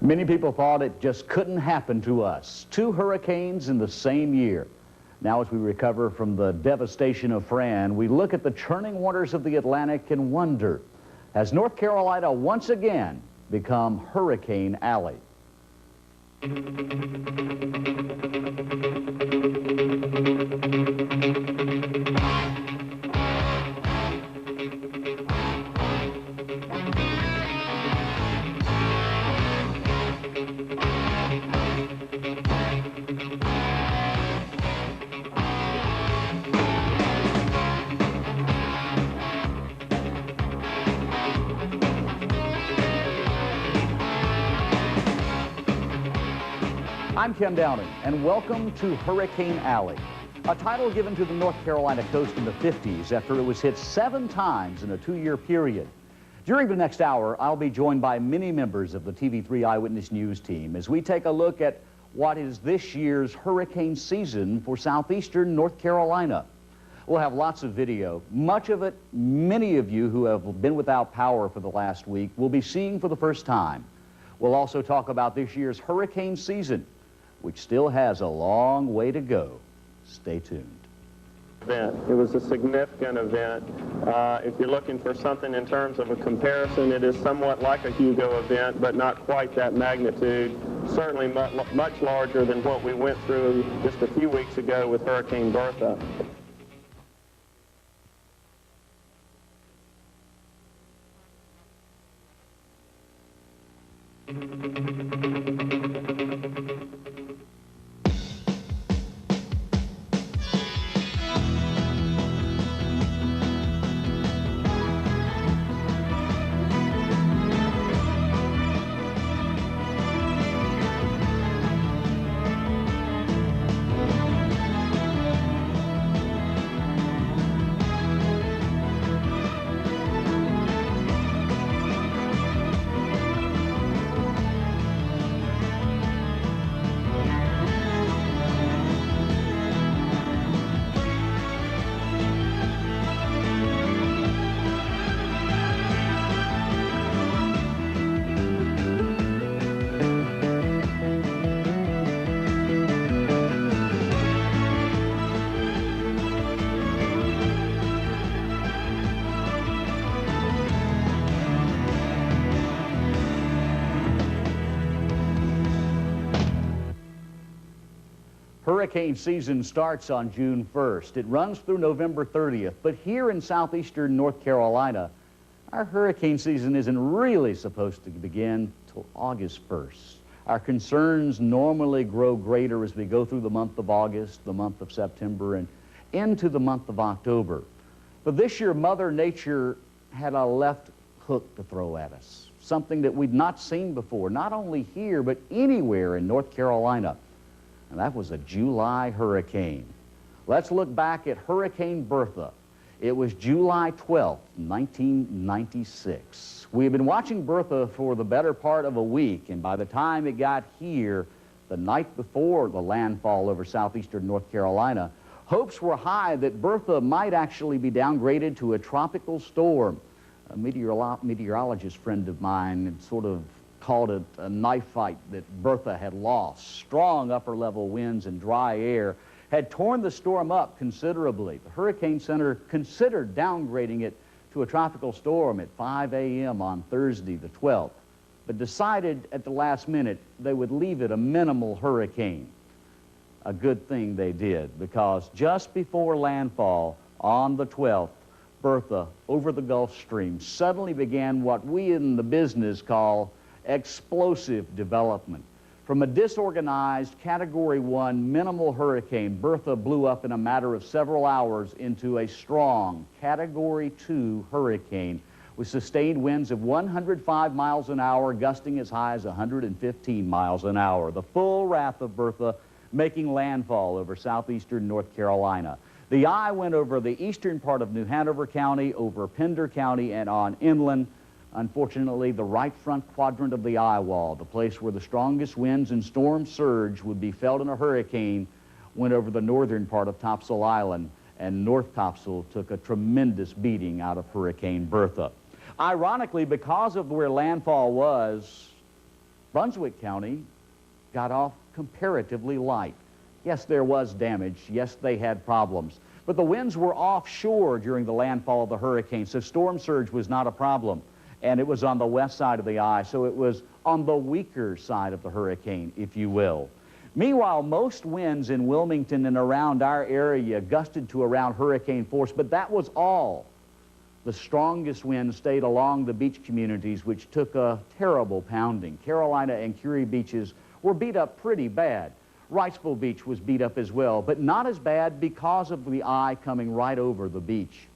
Many people thought it just couldn't happen to us. 2 hurricanes in the same year. Now, as we recover from the devastation of Fran, we look at the churning waters of the Atlantic and wonder, has North Carolina once again become Hurricane Alley? I'm Ken Downing, and welcome to Hurricane Alley, a title given to the North Carolina coast in the 50s after it was hit 7 times in a 2-year period. During the next hour, I'll be joined by many members of the TV3 Eyewitness News team as we take a look at what is this year's hurricane season for southeastern North Carolina. We'll have lots of video. Much of it, many of you who have been without power for the last week will be seeing for the first time. We'll also talk about this year's hurricane season, which still has a long way to go. Stay tuned. It was a significant event. If you're looking for something in terms of a comparison, it is somewhat like a Hugo event, but not quite that magnitude. Certainly much larger than what we went through just a few weeks ago with Hurricane Bertha. Hurricane season starts on June 1st. It runs through November 30th. But here in southeastern North Carolina, our hurricane season isn't really supposed to begin till August 1st. Our concerns normally grow greater as we go through the month of August, the month of September, and into the month of October. But this year, Mother Nature had a left hook to throw at us, something that we'd not seen before, not only here, but anywhere in North Carolina. And that was a July hurricane. Let's look back at Hurricane Bertha. It was July 12th, 1996. We had been watching Bertha for the better part of a week, and by the time it got here, the night before the landfall over southeastern North Carolina, hopes were high that Bertha might actually be downgraded to a tropical storm. A meteorologist friend of mine had sort of called it a knife fight that Bertha had lost. Strong upper-level winds and dry air had torn the storm up considerably. The Hurricane Center considered downgrading it to a tropical storm at 5 a.m. on Thursday the 12th, but decided at the last minute they would leave it a minimal hurricane. A good thing they did, because just before landfall on the 12th, Bertha, over the Gulf Stream, suddenly began what we in the business call explosive development. From a disorganized Category 1 minimal hurricane, Bertha blew up in a matter of several hours into a strong Category 2 hurricane with sustained winds of 105 miles an hour, gusting as high as 115 miles an hour. The full wrath of Bertha making landfall over southeastern North Carolina. The eye went over the eastern part of New Hanover County, over Pender County, and on inland. Unfortunately, the right front quadrant of the eye wall, the place where the strongest winds and storm surge would be felt in a hurricane, went over the northern part of Topsail Island, and North Topsail took a tremendous beating out of Hurricane Bertha. Ironically, because of where landfall was, Brunswick County got off comparatively light. Yes, there was damage. Yes, they had problems. But the winds were offshore during the landfall of the hurricane, so storm surge was not a problem. And it was on the west side of the eye, so it was on the weaker side of the hurricane, if you will. Meanwhile, most winds in Wilmington and around our area gusted to around hurricane force, but that was all. The strongest winds stayed along the beach communities, which took a terrible pounding. Carolina and Curie beaches were beat up pretty bad. Wrightsville Beach was beat up as well, but not as bad because of the eye coming right over the beach.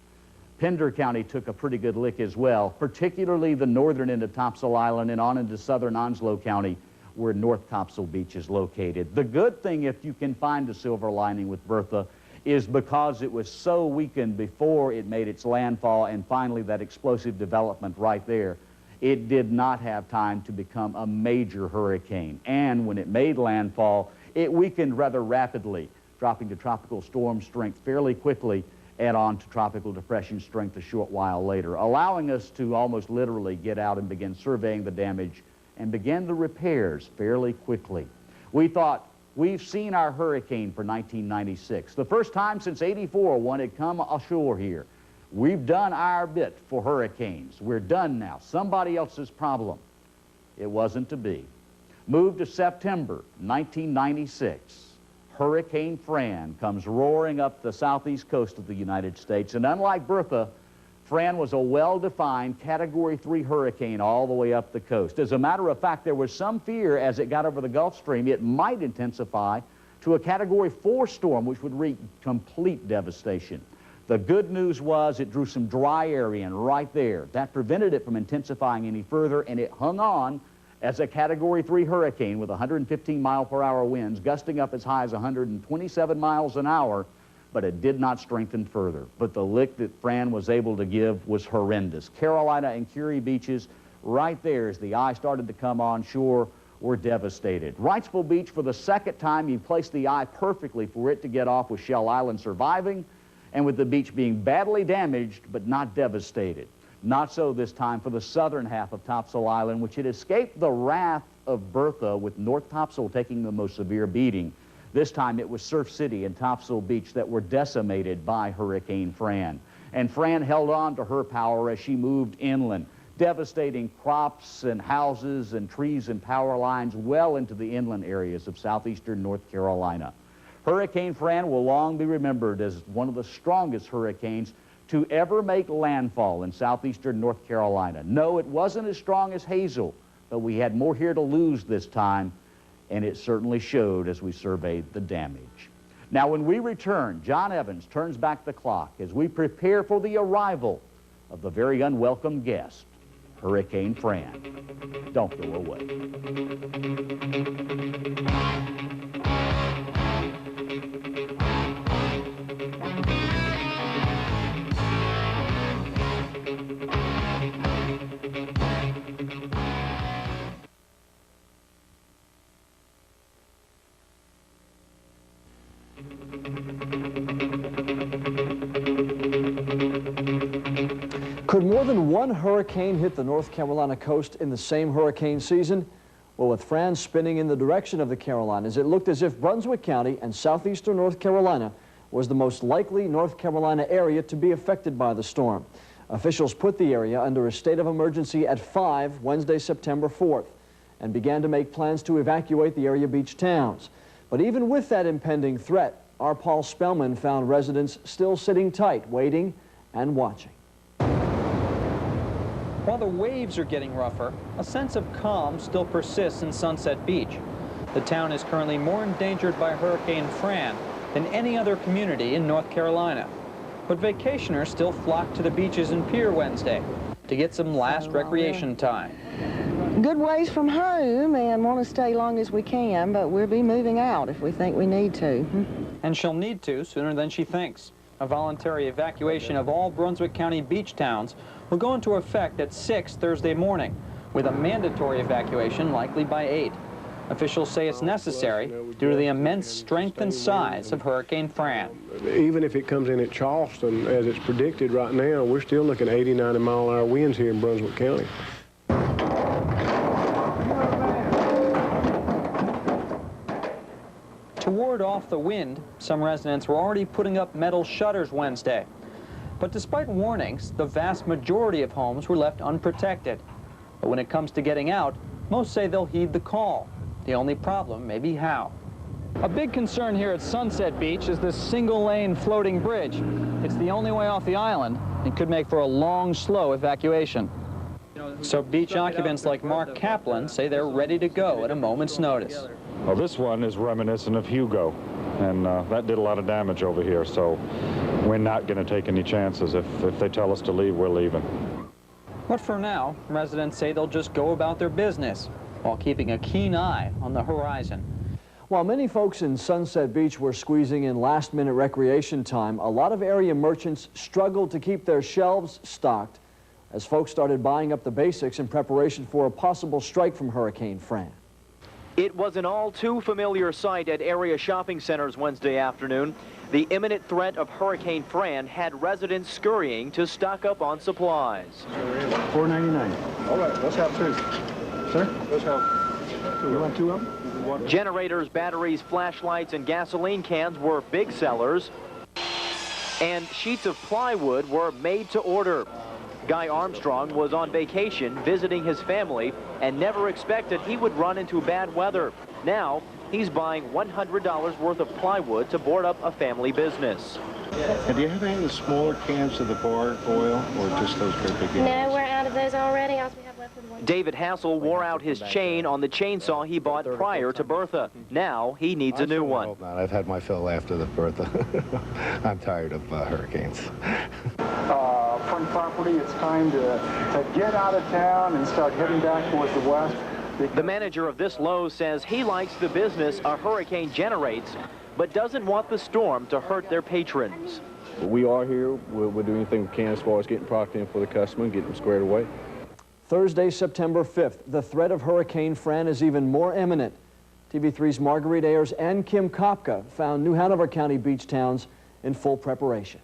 Pender County took a pretty good lick as well, particularly the northern end of Topsail Island and on into southern Onslow County, where North Topsail Beach is located. The good thing, if you can find a silver lining with Bertha, is because it was so weakened before it made its landfall and finally that explosive development right there, it did not have time to become a major hurricane. And when it made landfall, it weakened rather rapidly, dropping to tropical storm strength fairly quickly and on to tropical depression strength a short while later, allowing us to almost literally get out and begin surveying the damage and begin the repairs fairly quickly. We thought, we've seen our hurricane for 1996. The first time since '84 one had come ashore here. We've done our bit for hurricanes. We're done now. Somebody else's problem. It wasn't to be. Moved to September 1996. Hurricane Fran comes roaring up the southeast coast of the United States, and unlike Bertha, Fran was a well-defined Category 3 hurricane all the way up the coast. As a matter of fact, there was some fear as it got over the Gulf Stream it might intensify to a Category 4 storm, which would wreak complete devastation. The good news was it drew some dry air in right there. That prevented it from intensifying any further, and it hung on as a Category 3 hurricane with 115-mile-per-hour winds, gusting up as high as 127 miles an hour, but it did not strengthen further. But the lick that Fran was able to give was horrendous. Carolina and Curie beaches, right there as the eye started to come on shore, were devastated. Wrightsville Beach, for the second time, you placed the eye perfectly for it to get off with Shell Island surviving, and with the beach being badly damaged but not devastated. Not so this time for the southern half of Topsail Island, which had escaped the wrath of Bertha, with North Topsail taking the most severe beating. This time it was Surf City and Topsail Beach that were decimated by Hurricane Fran. And Fran held on to her power as she moved inland, devastating crops and houses and trees and power lines well into the inland areas of southeastern North Carolina. Hurricane Fran will long be remembered as one of the strongest hurricanes to ever make landfall in southeastern North Carolina. No, it wasn't as strong as Hazel, but we had more here to lose this time, and it certainly showed as we surveyed the damage. Now, when we return, John Evans turns back the clock as we prepare for the arrival of the very unwelcome guest, Hurricane Fran. Don't go away. Could more than one hurricane hit the North Carolina coast in the same hurricane season? Well, with Fran spinning in the direction of the Carolinas, it looked as if Brunswick County and southeastern North Carolina was the most likely North Carolina area to be affected by the storm. Officials put the area under a state of emergency at 5 Wednesday, September 4th, and began to make plans to evacuate the area beach towns. But even with that impending threat, our Paul Spellman found residents still sitting tight, waiting and watching. While the waves are getting rougher, a sense of calm still persists in Sunset Beach. The town is currently more endangered by Hurricane Fran than any other community in North Carolina. But vacationers still flock to the beaches and pier Wednesday to get some last recreation time. Good ways from home and want to stay long as we can, but we'll be moving out if we think we need to. And she'll need to sooner than she thinks. A voluntary evacuation of all Brunswick County beach towns will go into effect at 6 Thursday morning, with a mandatory evacuation likely by 8. Officials say it's necessary due to the immense strength and size of Hurricane Fran. Even if it comes in at Charleston, as it's predicted right now, we're still looking at 80-90 mile-an-hour winds here in Brunswick County. To ward off the wind, some residents were already putting up metal shutters Wednesday. But despite warnings, the vast majority of homes were left unprotected. But when it comes to getting out, most say they'll heed the call. The only problem may be how. A big concern here at Sunset Beach is this single-lane floating bridge. It's the only way off the island and could make for a long, slow evacuation. So beach occupants like Mark Kaplan say they're ready to go at a moment's notice. Well, this one is reminiscent of Hugo, and that did a lot of damage over here, so we're not going to take any chances. If they tell us to leave, we're leaving. But for now, residents say they'll just go about their business while keeping a keen eye on the horizon. While many folks in Sunset Beach were squeezing in last-minute recreation time, a lot of area merchants struggled to keep their shelves stocked as folks started buying up the basics in preparation for a possible strike from Hurricane Fran. It was an all-too-familiar sight at area shopping centers Wednesday afternoon. The imminent threat of Hurricane Fran had residents scurrying to stock up on supplies. $4.99. All right, let's have two. Sir? Let's have two. You want two of them? Generators, batteries, flashlights, and gasoline cans were big sellers, and sheets of plywood were made to order. Guy Armstrong was on vacation visiting his family and never expected he would run into bad weather. Now, he's buying $100 worth of plywood to board up a family business. And do you have any of the smaller cans of the bar oil, or just those great big cans? No, we're out of those already. All we have left is one. David Hassel wore out his chain on the chainsaw he bought prior to Bertha. Now he needs a new one. I hope not. I've had my fill after the Bertha. I'm tired of hurricanes. Front property, it's time to get out of town and start heading back towards the west. The manager of this Lowe's says he likes the business a hurricane generates, but doesn't want the storm to hurt their patrons. We are here. We'll do anything we can as far as getting product in for the customer and getting them squared away. Thursday, September 5th, the threat of Hurricane Fran is even more imminent. TV3's Marguerite Ayers and Kim Kopka found New Hanover County beach towns in full preparation.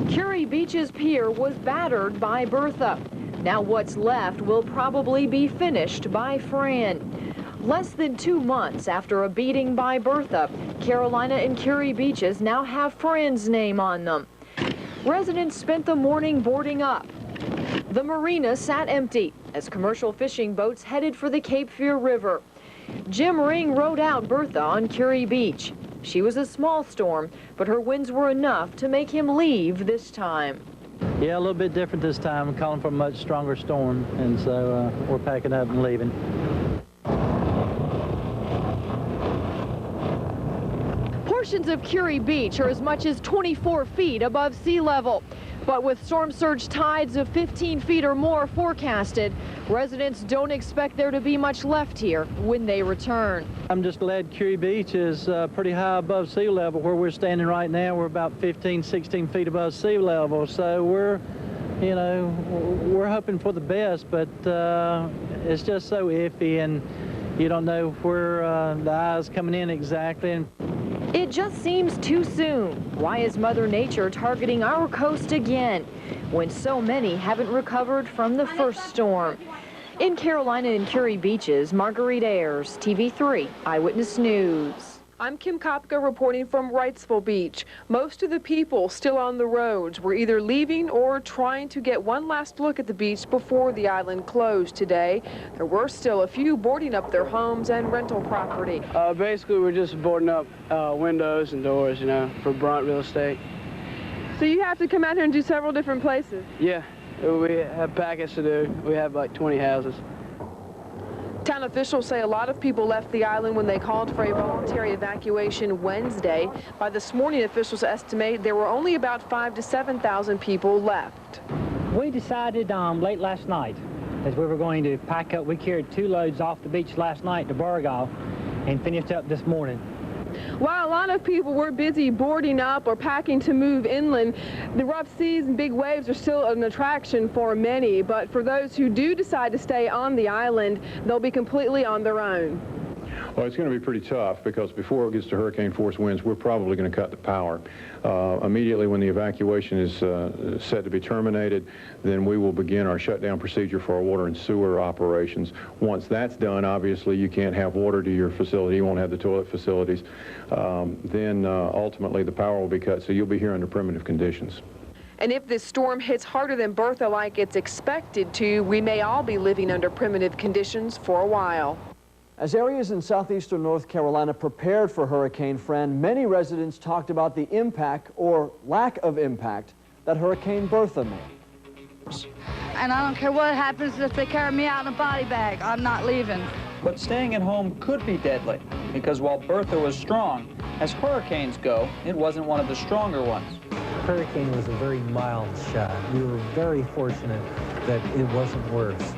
Curie Beach's pier was battered by Bertha. Now what's left will probably be finished by Fran. Less than 2 months after a beating by Bertha, Carolina and Curie Beaches now have Fran's name on them. Residents spent the morning boarding up. The marina sat empty as commercial fishing boats headed for the Cape Fear River. Jim Ring rode out Bertha on Curie Beach. She was a small storm, but her winds were enough to make him leave this time. Yeah, a little bit different this time. I'm calling for a much stronger storm, and so we're packing up and leaving. Portions of Curie Beach are as much as 24 feet above sea level. But with storm surge tides of 15 feet or more forecasted, residents don't expect there to be much left here when they return. I'm just glad Curie Beach is pretty high above sea level. Where we're standing right now, we're about 15, 16 feet above sea level. So we're hoping for the best, but it's just so iffy, and you don't know where the eye's coming in exactly. It just seems too soon. Why is Mother Nature targeting our coast again when so many haven't recovered from the first storm? In Carolina and Curie Beaches, Marguerite Ayers, TV3 Eyewitness News. I'm Kim Kopka reporting from Wrightsville Beach. Most of the people still on the roads were either leaving or trying to get one last look at the beach before the island closed today. There were still a few boarding up their homes and rental property. Basically, we're just boarding up windows and doors, for Brunt Real Estate. So you have to come out here and do several different places? Yeah, we have packets to do. We have like 20 houses. Town officials say a lot of people left the island when they called for a voluntary evacuation Wednesday. By this morning, officials estimate there were only about 5,000 to 7,000 people left. We decided late last night as we were going to pack up. We carried 2 loads off the beach last night to Burgaw and finished up this morning. While a lot of people were busy boarding up or packing to move inland, the rough seas and big waves are still an attraction for many. But for those who do decide to stay on the island, they'll be completely on their own. Well, it's going to be pretty tough because before it gets to hurricane force winds, we're probably going to cut the power. Immediately when the evacuation is set to be terminated, then we will begin our shutdown procedure for our water and sewer operations. Once that's done, obviously you can't have water to your facility, you won't have the toilet facilities. Then ultimately the power will be cut, so you'll be here under primitive conditions. And if this storm hits harder than Bertha like it's expected to, we may all be living under primitive conditions for a while. As areas in southeastern North Carolina prepared for Hurricane Fran, many residents talked about the impact or lack of impact that Hurricane Bertha made. And I don't care what happens if they carry me out in a body bag, I'm not leaving. But staying at home could be deadly, because while Bertha was strong, as hurricanes go, it wasn't one of the stronger ones. Hurricane was a very mild shot. We were very fortunate that it wasn't worse.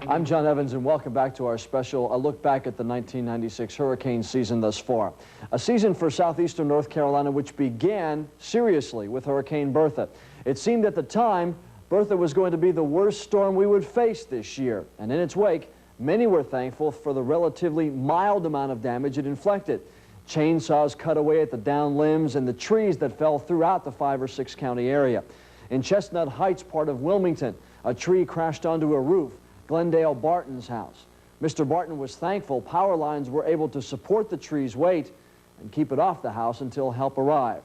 I'm John Evans, and welcome back to our special A Look Back at the 1996 hurricane season thus far. A season for southeastern North Carolina which began seriously with Hurricane Bertha. It seemed at the time Bertha was going to be the worst storm we would face this year, and in its wake, many were thankful for the relatively mild amount of damage it inflicted. Chainsaws cut away at the downed limbs and the trees that fell throughout the 5 or 6 county area. In Chestnut Heights, part of Wilmington, a tree crashed onto a roof, Glendale Barton's house. Mr. Barton was thankful power lines were able to support the tree's weight and keep it off the house until help arrived.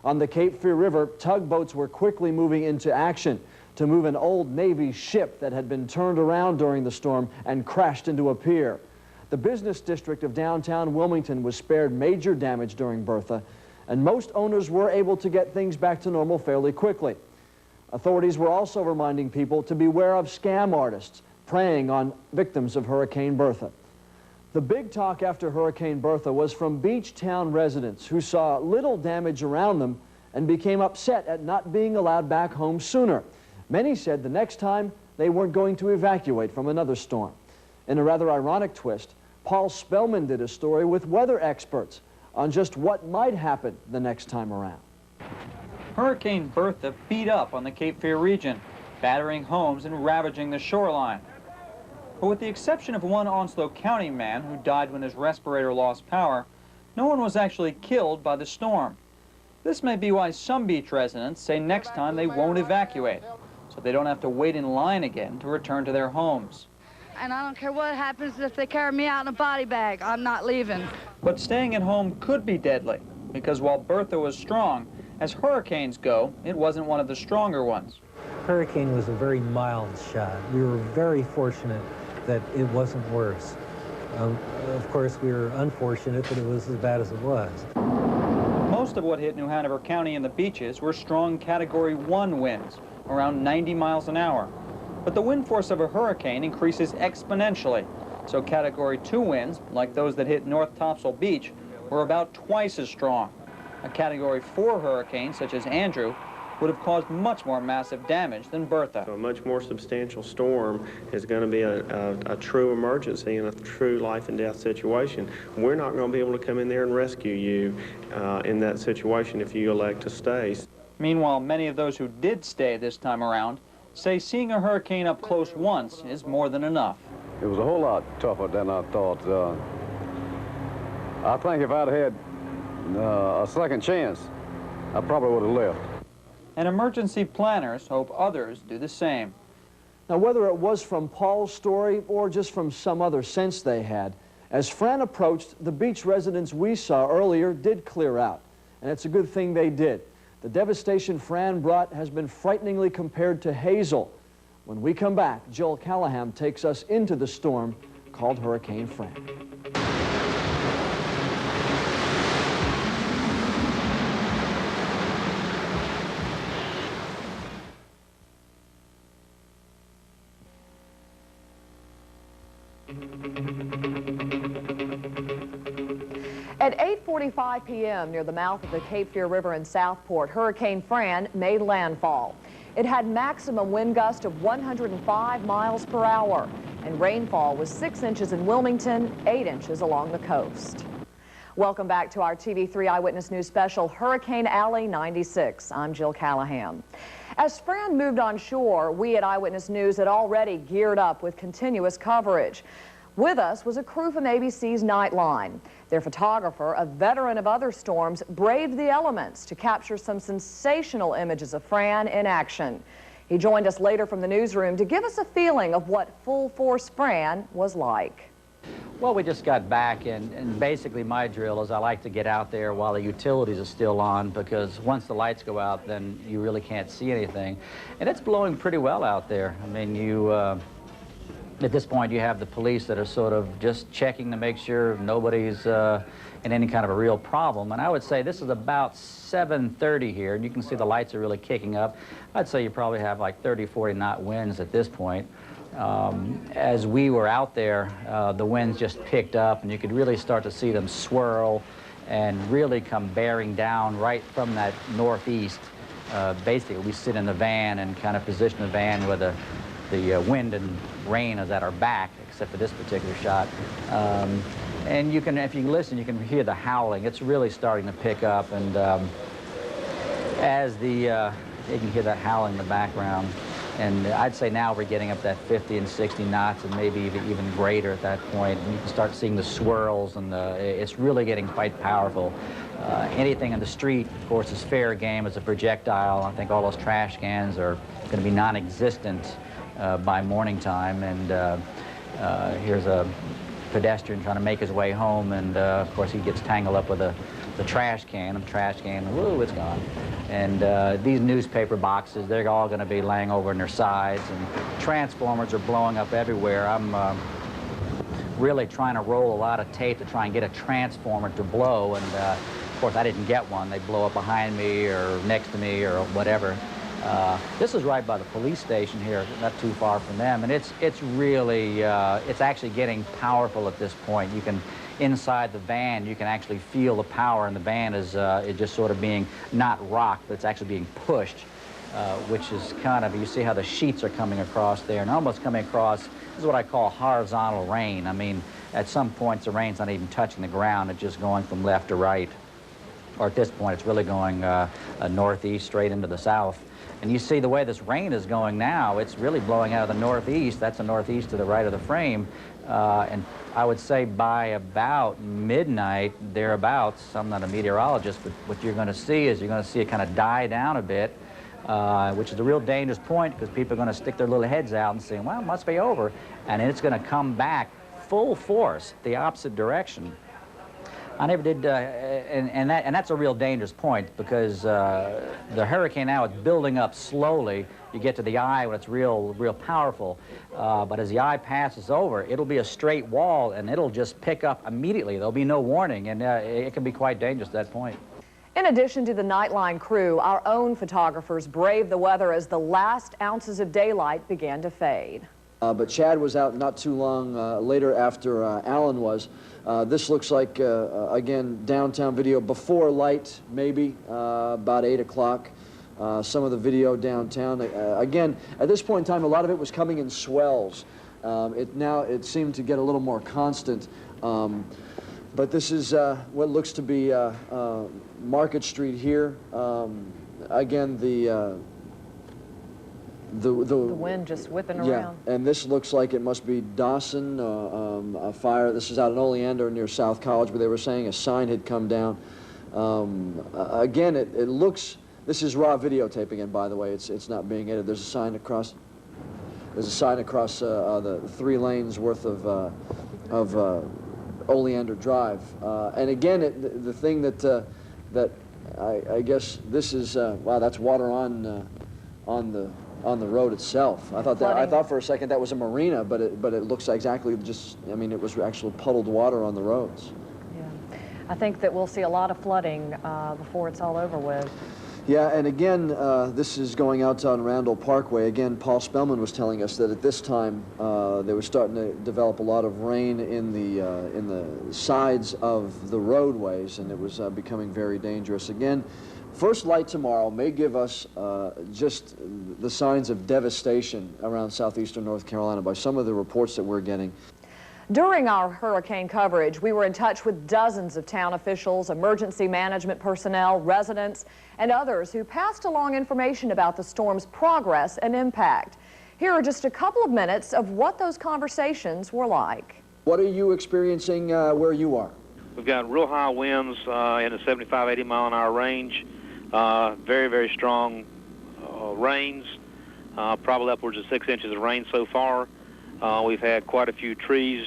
On the Cape Fear River, tugboats were quickly moving into action to move an old Navy ship that had been turned around during the storm and crashed into a pier. The business district of downtown Wilmington was spared major damage during Bertha, and most owners were able to get things back to normal fairly quickly. Authorities were also reminding people to beware of scam artists preying on victims of Hurricane Bertha. The big talk after Hurricane Bertha was from beach town residents who saw little damage around them and became upset at not being allowed back home sooner. Many said the next time they weren't going to evacuate from another storm. In a rather ironic twist, Paul Spellman did a story with weather experts on just what might happen the next time around. Hurricane Bertha beat up on the Cape Fear region, battering homes and ravaging the shoreline. But with the exception of one Onslow County man who died when his respirator lost power, no one was actually killed by the storm. This may be why some beach residents say next time they won't evacuate, so they don't have to wait in line again to return to their homes. And I don't care what happens if they carry me out in a body bag, I'm not leaving. But staying at home could be deadly, because while Bertha was strong, as hurricanes go, it wasn't one of the stronger ones. Hurricane was a very mild shot. We were very fortunate that it wasn't worse. Of course, we were unfortunate that it was as bad as it was. Most of what hit New Hanover County and the beaches were strong Category 1 winds, around 90 miles an hour. But the wind force of a hurricane increases exponentially, so Category 2 winds, like those that hit North Topsail Beach, were about twice as strong. A Category 4 hurricane, such as Andrew, would have caused much more massive damage than Bertha. So a much more substantial storm is going to be a true emergency and a true life and death situation. We're not going to be able to come in there and rescue you in that situation if you elect to stay. Meanwhile, many of those who did stay this time around say seeing a hurricane up close once is more than enough. It was a whole lot tougher than I thought. I think if I'd had a second chance, I probably would have left. And emergency planners hope others do the same. Now, whether it was from Paul's story or just from some other sense they had, as Fran approached, the beach residents we saw earlier did clear out, and it's a good thing they did. The devastation Fran brought has been frighteningly compared to Hazel. When we come back, Joel Callahan takes us into the storm called Hurricane Fran. At 8:45 p.m. near the mouth of the Cape Fear River in Southport, Hurricane Fran made landfall. It had maximum wind gusts of 105 miles per hour, and rainfall was 6 inches in Wilmington, 8 inches along the coast. Welcome back to our TV3 Eyewitness News special, Hurricane Alley 96. I'm Jill Callahan. As Fran moved on shore, we at Eyewitness News had already geared up with continuous coverage. With us was a crew from ABC's Nightline. Their photographer, a veteran of other storms, braved the elements to capture some sensational images of Fran in action. He joined us later from the newsroom to give us a feeling of what full-force Fran was like. Well, we just got back, and basically my drill is I like to get out there while the utilities are still on, because once the lights go out, then you really can't see anything. And it's blowing pretty well out there. I mean, at this point, you have the police that are sort of just checking to make sure nobody's in any kind of a real problem. And I would say this is about 7:30 here, and you can see the lights are really kicking up. I'd say you probably have like 30, 40 knot winds at this point. As we were out there, the winds just picked up, and you could really start to see them swirl and really come bearing down right from that northeast. Basically, we sit in the van and kind of position the van where the wind and rain is at our back, except for this particular shot. And you can, if you listen, you can hear the howling. It's really starting to pick up, and you can hear that howling in the background. And I'd say now we're getting up that 50 and 60 knots, and maybe even greater at that point. And you can start seeing the swirls, and it's really getting quite powerful. Anything in the street, of course, is fair game as a projectile. I think all those trash cans are going to be non-existent by morning time. And here's a pedestrian trying to make his way home, and of course he gets tangled up with the trash can, woo, it's gone. And these newspaper boxes, they're all going to be laying over on their sides, and transformers are blowing up everywhere. I'm really trying to roll a lot of tape to try and get a transformer to blow, and of course I didn't get one. They blow up behind me or next to me or whatever. This is right by the police station here, not too far from them, and it's really, it's actually getting powerful at this point. You can, inside the van, you can actually feel the power, and the van is just sort of being not rocked, but it's actually being pushed, which is kind of, you see how the sheets are coming across there, and almost coming across, this is what I call horizontal rain. I mean, at some points the rain's not even touching the ground, it's just going from left to right. Or at this point, it's really going northeast straight into the south. And you see the way this rain is going now, it's really blowing out of the northeast. That's the northeast to the right of the frame. And I would say by about midnight, thereabouts, I'm not a meteorologist, but what you're going to see is you're going to see it kind of die down a bit, which is a real dangerous point, because people are going to stick their little heads out and say, well, it must be over. And it's going to come back full force, the opposite direction. I never did, and that's a real dangerous point, because the hurricane now is building up slowly. You get to the eye when it's real powerful, but as the eye passes over, it'll be a straight wall, and it'll just pick up immediately. There'll be no warning, and it can be quite dangerous at that point. In addition to the Nightline crew, our own photographers braved the weather as the last ounces of daylight began to fade. But Chad was out not too long later after Alan was. This looks like, again, downtown video before light, maybe, about 8 o'clock. Some of the video downtown. Again, at this point in time, a lot of it was coming in swells. Now it seemed to get a little more constant. But this is what looks to be Market Street here. Again, the wind just whipping around. And this looks like it must be Dawson, a fire. This is out in Oleander near South College, where they were saying a sign had come down. Again, it looks, this is raw videotape again, by the way. It's not being edited. There's a sign across the 3 lanes worth of Oleander Drive. And again, the thing that I guess this is, wow, that's water on the road itself. I thought for a second that was a marina, but it looks exactly just, I mean, it was actual puddled water on the roads. Yeah, I think that we'll see a lot of flooding before it's all over with. Yeah, and again, this is going out on Randall Parkway. Again, Paul Spellman was telling us that at this time they were starting to develop a lot of rain in the sides of the roadways, and it was becoming very dangerous. Again, first light tomorrow may give us just the signs of devastation around southeastern North Carolina by some of the reports that we're getting. During our hurricane coverage, we were in touch with dozens of town officials, emergency management personnel, residents, and others who passed along information about the storm's progress and impact. Here are just a couple of minutes of what those conversations were like. What are you experiencing where you are? We've got real high winds in the 75, 80 mile an hour range. Very, very strong rains, probably upwards of 6 inches of rain so far. We've had quite a few trees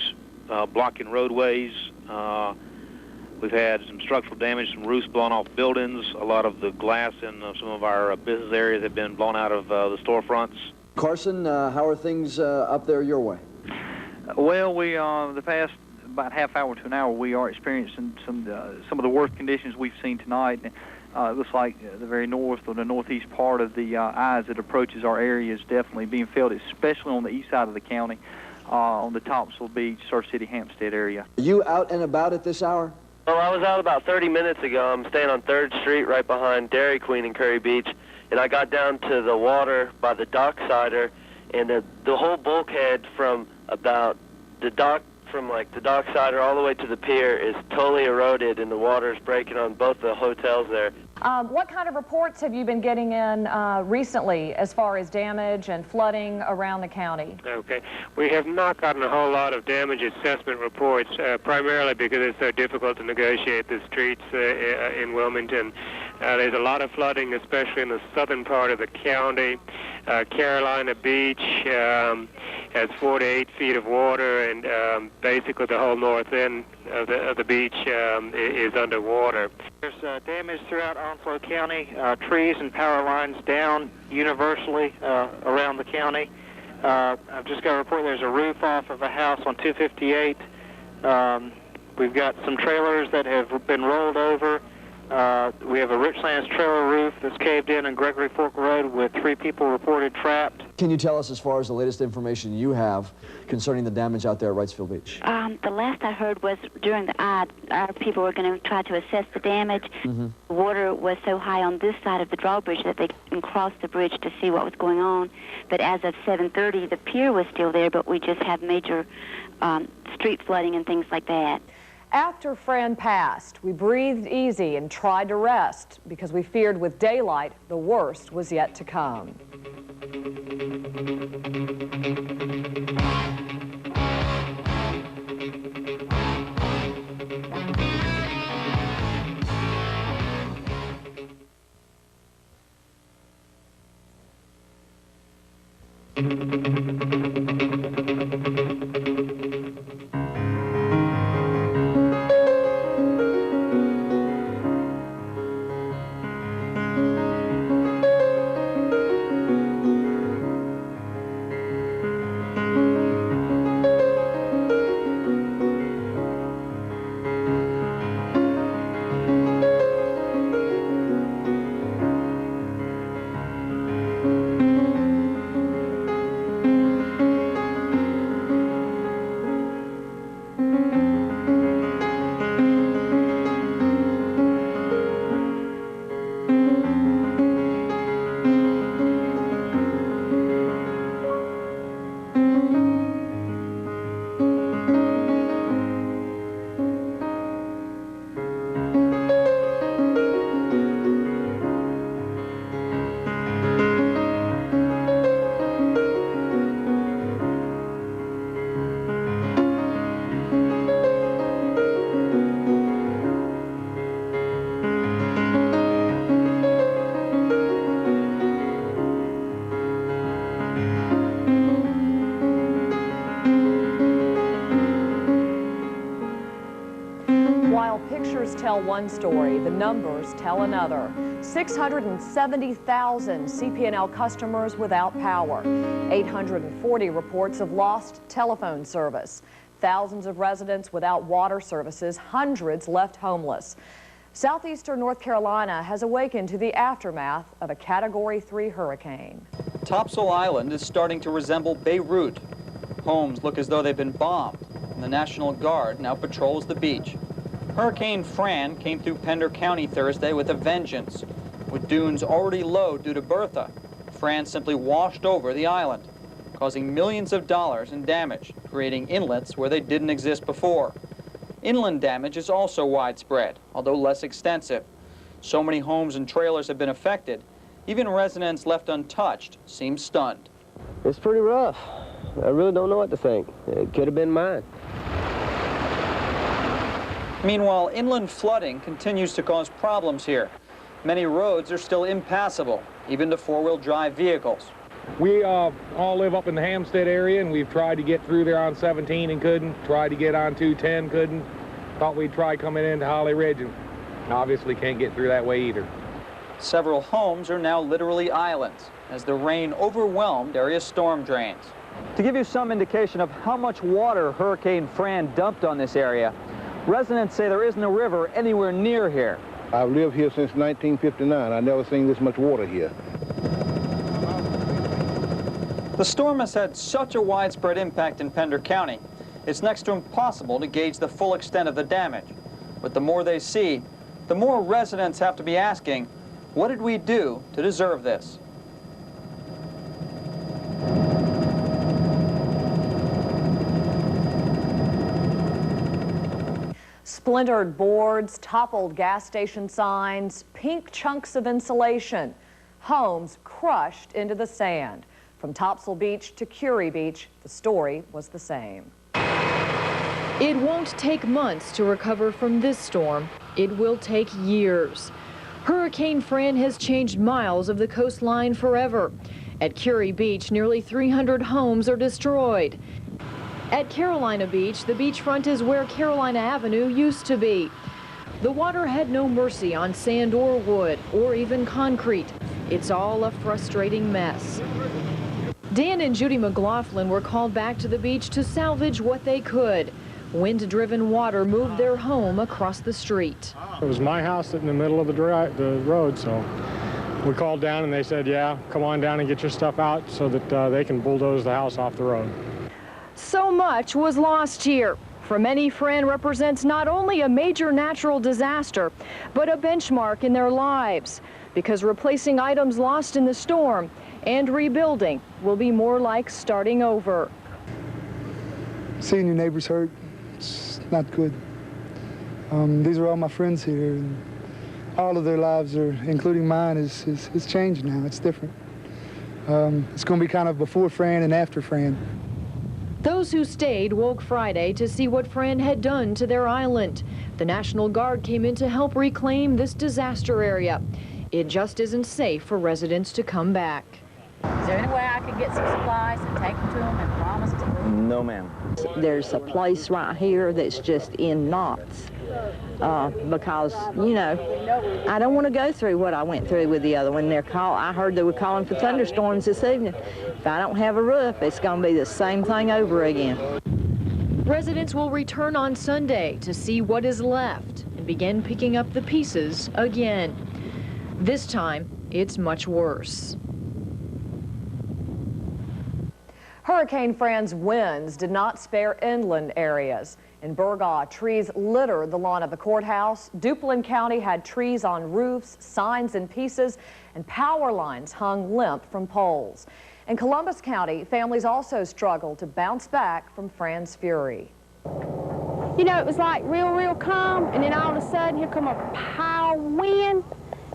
blocking roadways. We've had some structural damage, some roofs blown off buildings. A lot of the glass in some of our business areas have been blown out of the storefronts. Carson, how are things up there your way? Well, we the past about half hour to an hour, we are experiencing some of the worst conditions we've seen tonight. It looks like the very north or the northeast part of the eye that approaches our area is definitely being felt, especially on the east side of the county, on the Topsail Beach, Surf City, Hampstead area. Are you out and about at this hour? Well, I was out about 30 minutes ago. I'm staying on 3rd Street right behind Dairy Queen in Curry Beach, and I got down to the water by the docksider, and the whole bulkhead from about the dock, from like the docksider all the way to the pier is totally eroded, and the water is breaking on both the hotels there. What kind of reports have you been getting in recently as far as damage and flooding around the county? Okay. We have not gotten a whole lot of damage assessment reports, primarily because it's so difficult to negotiate the streets in Wilmington. There's a lot of flooding, especially in the southern part of the county. Carolina Beach has 4 to 8 feet of water, and basically the whole north end of the beach is underwater. There's damage throughout Onslow County, trees and power lines down universally around the county. I've just got a report there's a roof off of a house on 258. We've got some trailers that have been rolled over. We have a Richlands trailer roof that's caved in Gregory Fork Road with 3 people reported trapped. Can you tell us, as far as the latest information you have concerning the damage out there at Wrightsville Beach? The last I heard was during the our people were going to try to assess the damage. The water was so high on this side of the drawbridge that they couldn't cross the bridge to see what was going on. But as of 7:30, the pier was still there, but we just have major street flooding and things like that. After Fran passed, we breathed easy and tried to rest because we feared with daylight the worst was yet to come. Pictures tell one story, the numbers tell another. 670,000 CP&L customers without power. 840 reports of lost telephone service. Thousands of residents without water services, hundreds left homeless. Southeastern North Carolina has awakened to the aftermath of a Category 3 hurricane. Topsail Island is starting to resemble Beirut. Homes look as though they've been bombed, and the National Guard now patrols the beach. Hurricane Fran came through Pender County Thursday with a vengeance. With dunes already low due to Bertha, Fran simply washed over the island. causing millions of dollars in damage, creating inlets where they didn't exist before. Inland damage is also widespread, although less extensive. So many homes and trailers have been affected, even residents left untouched seem stunned. It's pretty rough. I really don't know what to think. It could have been mine. Meanwhile, inland flooding continues to cause problems here. Many roads are still impassable, even to four-wheel drive vehicles. We all live up in the Hampstead area, and we've tried to get through there on 17 and couldn't. Tried to get on 210, couldn't. Thought we'd try coming into Holly Ridge, and obviously can't get through that way either. Several homes are now literally islands as the rain overwhelmed area storm drains. To give you some indication of how much water Hurricane Fran dumped on this area, residents say there isn't a river anywhere near here. I've lived here since 1959. I've never seen this much water here. The storm has had such a widespread impact in Pender County, it's next to impossible to gauge the full extent of the damage. But the more they see, the more residents have to be asking, what did we do to deserve this? Splintered boards, toppled gas station signs, pink chunks of insulation, homes crushed into the sand. From Topsail Beach to Curie Beach, the story was the same. It won't take months to recover from this storm. It will take years. Hurricane Fran has changed miles of the coastline forever. At Curie Beach, nearly 300 homes are destroyed. At Carolina Beach, the beachfront is where Carolina Avenue used to be. The water had no mercy on sand or wood, or even concrete. It's all a frustrating mess. Dan and Judy McLaughlin were called back to the beach to salvage what they could. Wind-driven water moved their home across the street. It was my house in the middle of the road, so we called down and they said, yeah, come on down and get your stuff out so that they can bulldoze the house off the road. So much was lost here. For many, Fran represents not only a major natural disaster, but a benchmark in their lives, because replacing items lost in the storm and rebuilding will be more like starting over. Seeing your neighbors hurt, it's not good. These are all my friends here, and all of their lives, including mine, is changed now. It's different. It's going to be kind of before Fran and after Fran. Those who stayed woke Friday to see what Fran had done to their island. The National Guard came in to help reclaim this disaster area. It just isn't safe for residents to come back. Is there any way I could get some supplies and take them to them and promise to? No, ma'am. There's a place right here that's just in knots because, you know, I don't want to go through what I went through with the other one. I heard they were calling for thunderstorms this evening. If I don't have a roof, it's going to be the same thing over again. Residents will return on Sunday to see what is left and begin picking up the pieces again. This time, it's much worse. Hurricane Fran's winds did not spare inland areas. In Burgaw, trees littered the lawn of the courthouse. Duplin County had trees on roofs, signs in pieces, and power lines hung limp from poles. In Columbus County, families also struggled to bounce back from Fran's fury. You know, it was like real calm, and then all of a sudden, here come a pile of wind.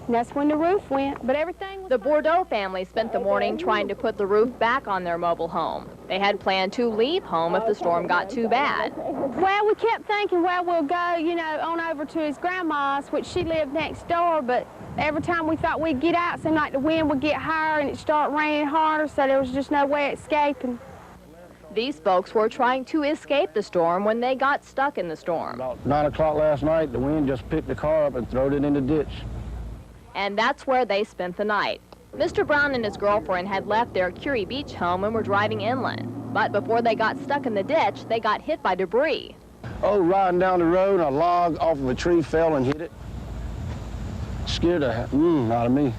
And that's when the roof went, but everything was... The Bordeaux family spent the morning trying to put the roof back on their mobile home. They had planned to leave home if the storm got too bad. Well, we kept thinking, well, we'll go, you know, on over to his grandma's, which she lived next door, but every time we thought we'd get out, it seemed like the wind would get higher and it'd start raining harder, so there was just no way of escaping. These folks were trying to escape the storm when they got stuck in the storm. About 9 o'clock last night, the wind just picked the car up and threw it in the ditch. And that's where they spent the night. Mr. Brown and his girlfriend had left their Curie Beach home and were driving inland. But before they got stuck in the ditch, they got hit by debris. Oh, riding down the road, a log off of a tree fell and hit it. Scared the out of me.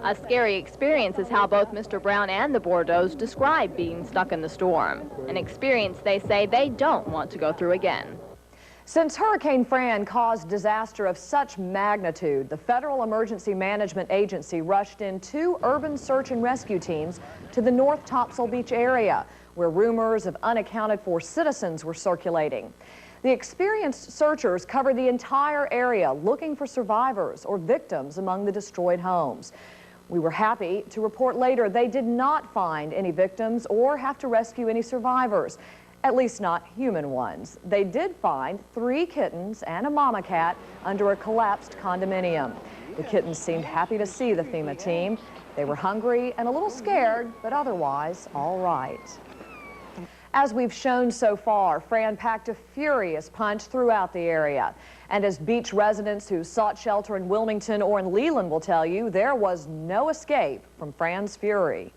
A scary experience is how both Mr. Brown and the Bordeaux describe being stuck in the storm. An experience they say they don't want to go through again. Since Hurricane Fran caused disaster of such magnitude, the Federal Emergency Management Agency rushed in 2 urban search and rescue teams to the North Topsail Beach area, where rumors of unaccounted for citizens were circulating. The experienced searchers covered the entire area looking for survivors or victims among the destroyed homes. We were happy to report later they did not find any victims or have to rescue any survivors. At least not human ones. They did find 3 kittens and a mama cat under a collapsed condominium. The kittens seemed happy to see the FEMA team. They were hungry and a little scared, but otherwise all right. As we've shown so far, Fran packed a furious punch throughout the area. And as beach residents who sought shelter in Wilmington or in Leland will tell you, there was no escape from Fran's fury.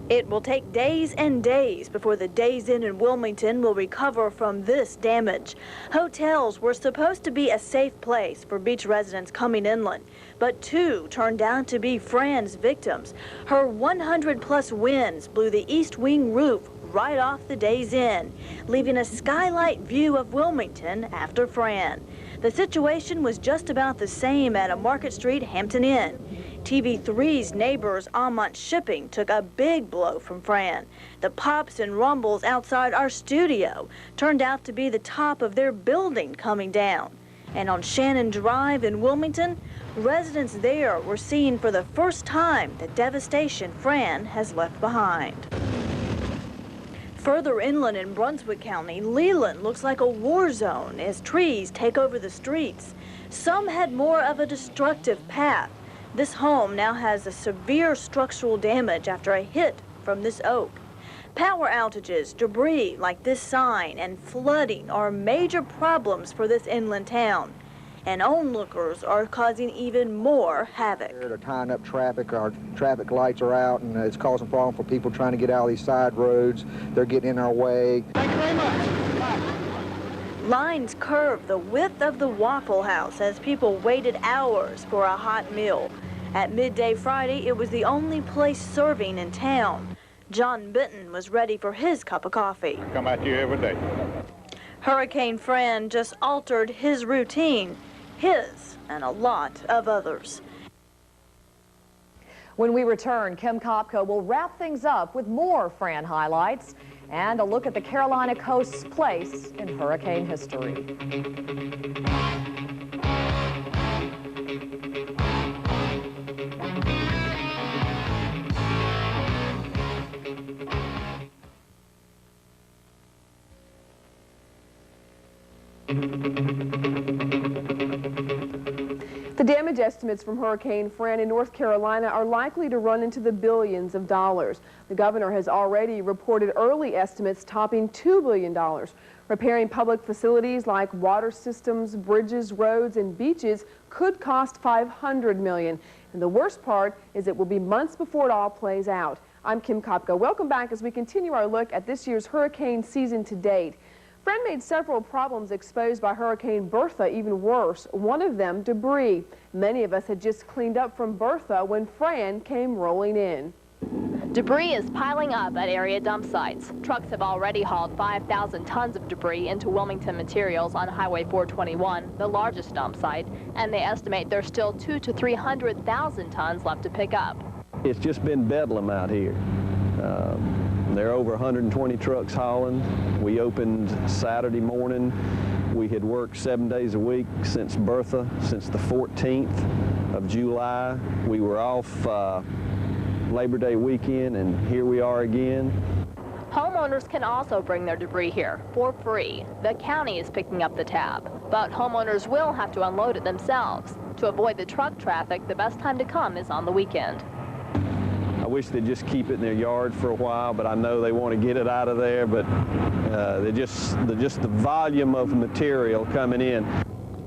It will take days and days before the Days Inn in Wilmington will recover from this damage. Hotels were supposed to be a safe place for beach residents coming inland, but 2 turned out to be Fran's victims. Her 100-plus winds blew the east wing roof right off the Days Inn, leaving a skylight view of Wilmington after Fran. The situation was just about the same at a Market Street Hampton Inn. TV3's neighbors Amont Shipping took a big blow from Fran. The pops and rumbles outside our studio turned out to be the top of their building coming down. And on Shannon Drive in Wilmington, residents there were seeing for the first time the devastation Fran has left behind. Further inland in Brunswick County, Leland looks like a war zone as trees take over the streets. Some had more of a destructive path. This home now has a severe structural damage after a hit from this oak. Power outages, debris like this sign, and flooding are major problems for this inland town. And onlookers are causing even more havoc. They're tying up traffic. Our traffic lights are out, and it's causing a problem for people trying to get out of these side roads. They're getting in our way. Thank you very much. Lines curve the width of the Waffle House as people waited hours for a hot meal. At midday Friday, it was the only place serving in town. John Benton was ready for his cup of coffee. Come out here every day. Hurricane Fran just altered his routine, his and a lot of others. When we return, Kim Kopko will wrap things up with more Fran highlights and a look at the Carolina coast's place in hurricane history. The damage estimates from Hurricane Fran in North Carolina are likely to run into the billions of dollars. The governor has already reported early estimates topping $2 billion. Repairing public facilities like water systems, bridges, roads, and beaches could cost $500 million. And the worst part is it will be months before it all plays out. I'm Kim Kopko. Welcome back as we continue our look at this year's hurricane season to date. Fran made several problems exposed by Hurricane Bertha even worse, one of them debris. Many of us had just cleaned up from Bertha when Fran came rolling in. Debris is piling up at area dump sites. Trucks have already hauled 5,000 tons of debris into Wilmington Materials on Highway 421, the largest dump site, and they estimate there's still 200,000 to 300,000 tons left to pick up. It's just been bedlam out here. There are over 120 trucks hauling. We opened Saturday morning. We had worked 7 days a week since Bertha, since the 14th of July. We were off Labor Day weekend, and here we are again. Homeowners can also bring their debris here for free. The county is picking up the tab, but homeowners will have to unload it themselves. To avoid the truck traffic, the best time to come is on the weekend. I wish they'd just keep it in their yard for a while, but I know they want to get it out of there, but just the volume of material coming in.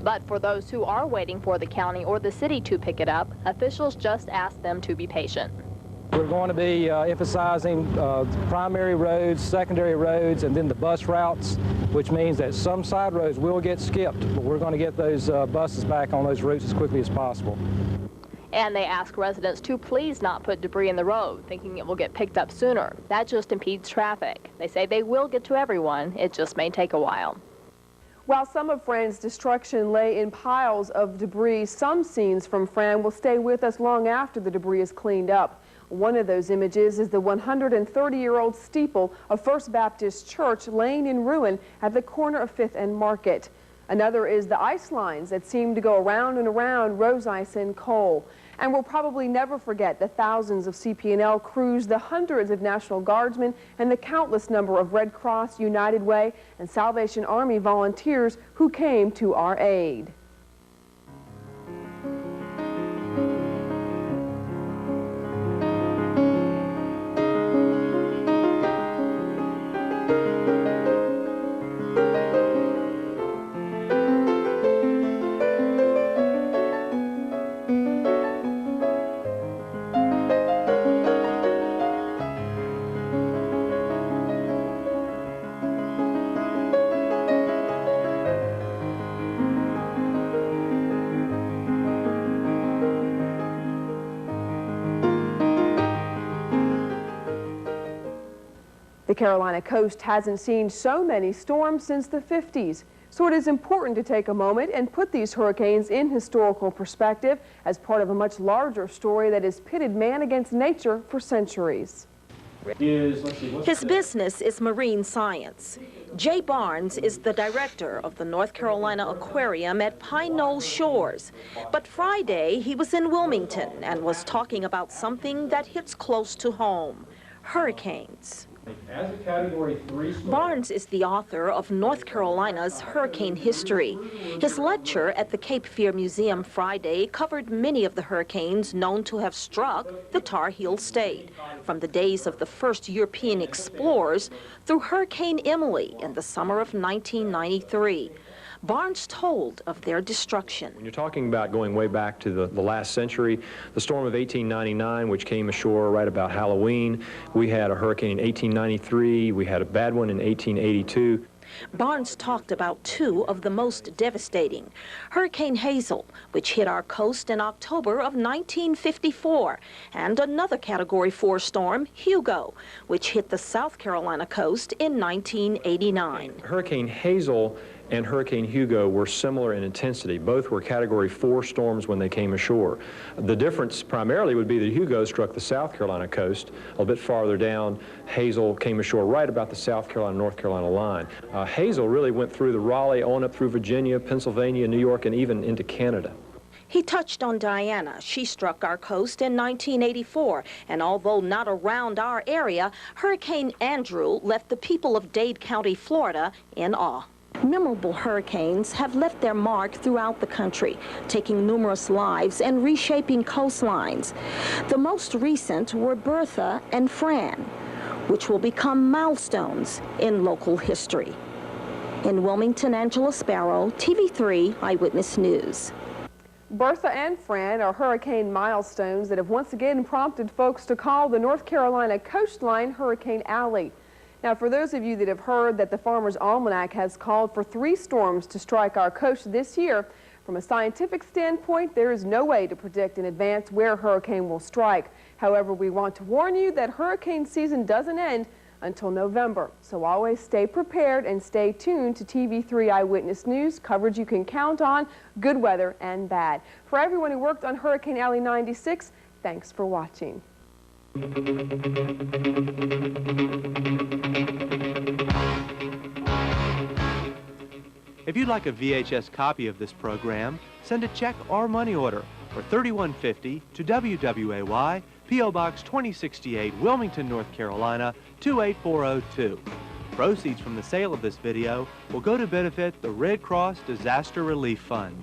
But for those who are waiting for the county or the city to pick it up, officials just ask them to be patient. We're going to be emphasizing primary roads, secondary roads, and then the bus routes, which means that some side roads will get skipped, but we're going to get those buses back on those routes as quickly as possible. And they ask residents to please not put debris in the road, thinking it will get picked up sooner. That just impedes traffic. They say they will get to everyone. It just may take a while. While some of Fran's destruction lay in piles of debris, some scenes from Fran will stay with us long after the debris is cleaned up. One of those images is the 130-year-old steeple of First Baptist Church laying in ruin at the corner of 5th and Market. Another is the ice lines that seem to go around and around Rose Ice and Cole. And we'll probably never forget the thousands of CP&L crews, the hundreds of National Guardsmen, and the countless number of Red Cross, United Way, and Salvation Army volunteers who came to our aid. The Carolina coast hasn't seen so many storms since the 50s, so it is important to take a moment and put these hurricanes in historical perspective as part of a much larger story that has pitted man against nature for centuries. His business is marine science. Jay Barnes is the director of the North Carolina Aquarium at Pine Knoll Shores. But Friday, he was in Wilmington and was talking about something that hits close to home: hurricanes. As a Category 3 storm. Barnes is the author of North Carolina's hurricane history. His lecture at the Cape Fear Museum Friday covered many of the hurricanes known to have struck the Tar Heel state, from the days of the first European explorers through Hurricane Emily in the summer of 1993. Barnes told of their destruction. When you're talking about going way back to the last century, the storm of 1899, which came ashore right about Halloween, we had a hurricane in 1893, we had a bad one in 1882. Barnes talked about two of the most devastating: Hurricane Hazel, which hit our coast in October of 1954, and another Category 4 storm, Hugo, which hit the South Carolina coast in 1989. Hurricane Hazel and Hurricane Hugo were similar in intensity. Both were Category 4 storms when they came ashore. The difference primarily would be that Hugo struck the South Carolina coast a little bit farther down. Hazel came ashore right about the South Carolina-North Carolina line. Hazel really went through the Raleigh, on up through Virginia, Pennsylvania, New York, and even into Canada. He touched on Diana. She struck our coast in 1984, and although not around our area, Hurricane Andrew left the people of Dade County, Florida, in awe. Memorable hurricanes have left their mark throughout the country, taking numerous lives and reshaping coastlines. The most recent were Bertha and Fran, which will become milestones in local history. In Wilmington, Angela Sparrow, TV3 Eyewitness News. Bertha and Fran are hurricane milestones that have once again prompted folks to call the North Carolina coastline Hurricane Alley. Now, for those of you that have heard that the Farmer's Almanac has called for 3 storms to strike our coast this year, from a scientific standpoint, there is no way to predict in advance where a hurricane will strike. However, we want to warn you that hurricane season doesn't end until November. So always stay prepared and stay tuned to TV3 Eyewitness News, coverage you can count on, good weather and bad. For everyone who worked on Hurricane Alley 96, thanks for watching. If you'd like a VHS copy of this program, send a check or money order for $31.50 to WWAY, P.O. Box 2068, Wilmington, North Carolina, 28402. Proceeds from the sale of this video will go to benefit the Red Cross Disaster Relief Fund.